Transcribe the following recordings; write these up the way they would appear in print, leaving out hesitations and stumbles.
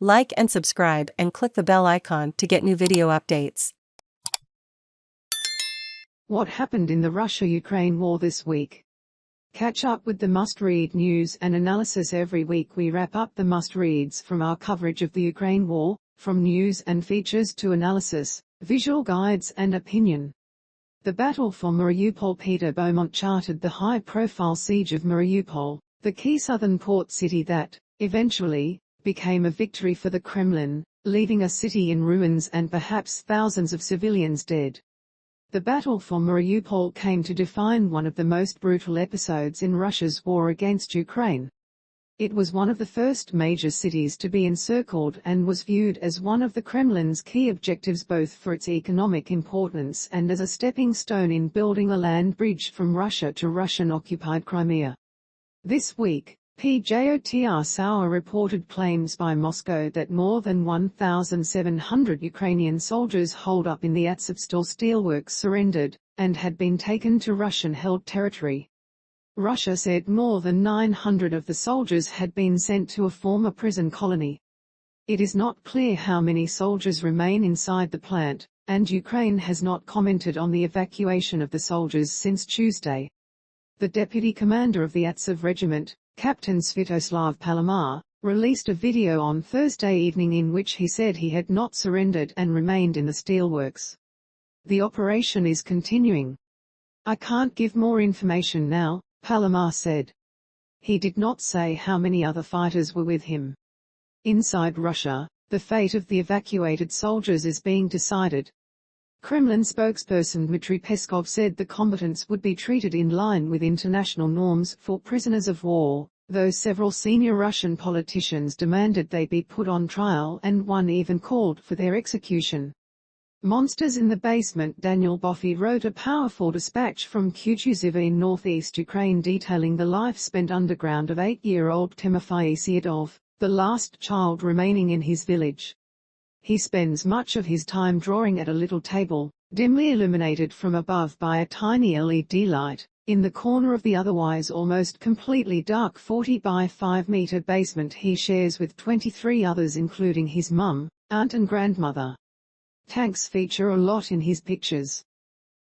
Like and subscribe and click the bell icon to get new video updates. What happened in the Russia-Ukraine war this week? Catch up with the must-read news and analysis every week. We wrap up the must-reads from our coverage of the Ukraine war, from news and features to analysis, visual guides and opinion. The battle for Mariupol. Peter Beaumont charted the high-profile siege of Mariupol, the key southern port city that, eventually, became a victory for the Kremlin, leaving a city in ruins and perhaps thousands of civilians dead. The battle for Mariupol came to define one of the most brutal episodes in Russia's war against Ukraine. It was one of the first major cities to be encircled and was viewed as one of the Kremlin's key objectives, both for its economic importance and as a stepping stone in building a land bridge from Russia to Russian-occupied Crimea. This week, Pjotr Sauer reported claims by Moscow that more than 1,700 Ukrainian soldiers holed up in the Azovstal steelworks surrendered, and had been taken to Russian-held territory. Russia said more than 900 of the soldiers had been sent to a former prison colony. It is not clear how many soldiers remain inside the plant, and Ukraine has not commented on the evacuation of the soldiers since Tuesday. The deputy commander of the Azov regiment, Capt Svyatoslav Palamar, released a video on Thursday evening in which he said he had not surrendered and remained in the steelworks. The operation is continuing. I can't give more information now, Palamar said. He did not say how many other fighters were with him. Inside Russia, the fate of the evacuated soldiers is being decided. Kremlin spokesperson Dmitry Peskov said the combatants would be treated in line with international norms for prisoners of war, though several senior Russian politicians demanded they be put on trial and one even called for their execution. Monsters in the basement. Daniel Boffey wrote a powerful dispatch from Kutuzivka in northeast Ukraine detailing the life spent underground of 8-year-old Tymofiy Seidov, the last child remaining in his village. He spends much of his time drawing at a little table, dimly illuminated from above by a tiny LED light, in the corner of the otherwise almost completely dark 40 by 5 meter basement he shares with 23 others including his mum, aunt and grandmother. Tanks feature a lot in his pictures.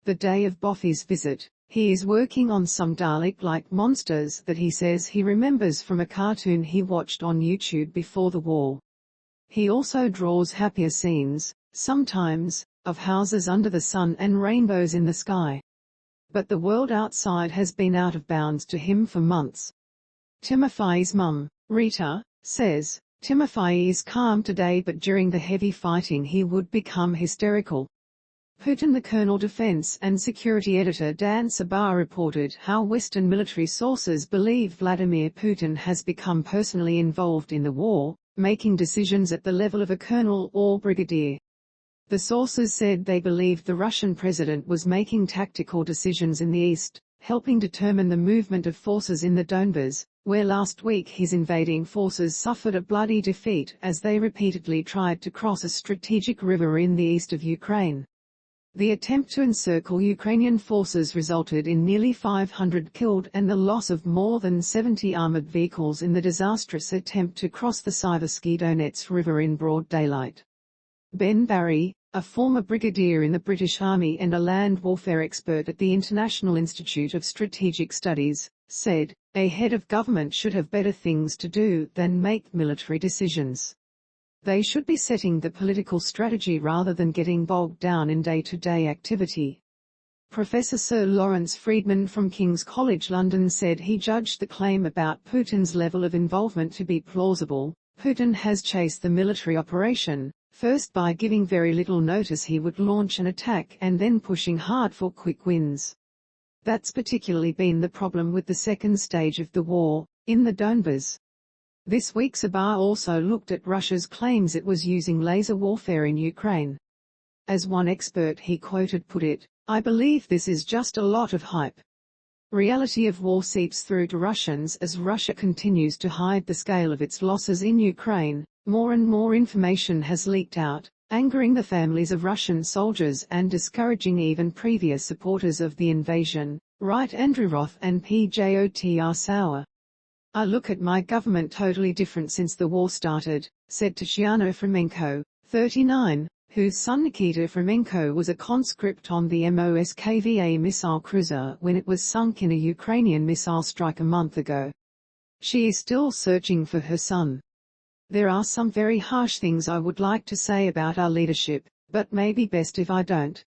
The day of Boffey's visit, he is working on some Dalek-like monsters that he says he remembers from a cartoon he watched on YouTube before the war. He also draws happier scenes, sometimes, of houses under the sun and rainbows in the sky. But the world outside has been out of bounds to him for months. Timofey's mum, Rita, says, Timofey is calm today, but during the heavy fighting he would become hysterical. Putin. The Colonel Defense and Security Editor Dan Sabbagh reported how Western military sources believe Vladimir Putin has become personally involved in the war, making decisions at the level of a colonel or brigadier. The sources said they believed the Russian president was making tactical decisions in the east, helping determine the movement of forces in the Donbas, where last week his invading forces suffered a bloody defeat as they repeatedly tried to cross a strategic river in the east of Ukraine. The attempt to encircle Ukrainian forces resulted in nearly 500 killed and the loss of more than 70 armoured vehicles in the disastrous attempt to cross the Siverski Donets river in broad daylight. Ben Barry, a former brigadier in the British Army and a land warfare expert at the International Institute of Strategic Studies, said, "A head of government should have better things to do than make military decisions. They should be setting the political strategy rather than getting bogged down in day-to-day activity." Professor Sir Lawrence Freedman from King's College London said he judged the claim about Putin's level of involvement to be plausible. Putin has chased the military operation, first by giving very little notice he would launch an attack and then pushing hard for quick wins. That's particularly been the problem with the second stage of the war, in the Donbas. This week Sabbagh also looked at Russia's claims it was using laser warfare in Ukraine. As one expert he quoted put it, "I believe this is just a lot of hype. Reality of war seeps through to Russians as Russia continues to hide the scale of its losses in Ukraine. More and more information has leaked out, angering the families of Russian soldiers and discouraging even previous supporters of the invasion," write Andrew Roth and Pjotr Sauer. "I look at my government totally different since the war started. said Tatiana Fomenko, 39, whose son Nikita Fomenko was a conscript on the Moskva missile cruiser when it was sunk in a Ukrainian missile strike a month ago. She is still searching for her son. There are some very harsh things I would like to say about our leadership, but maybe best if I don't.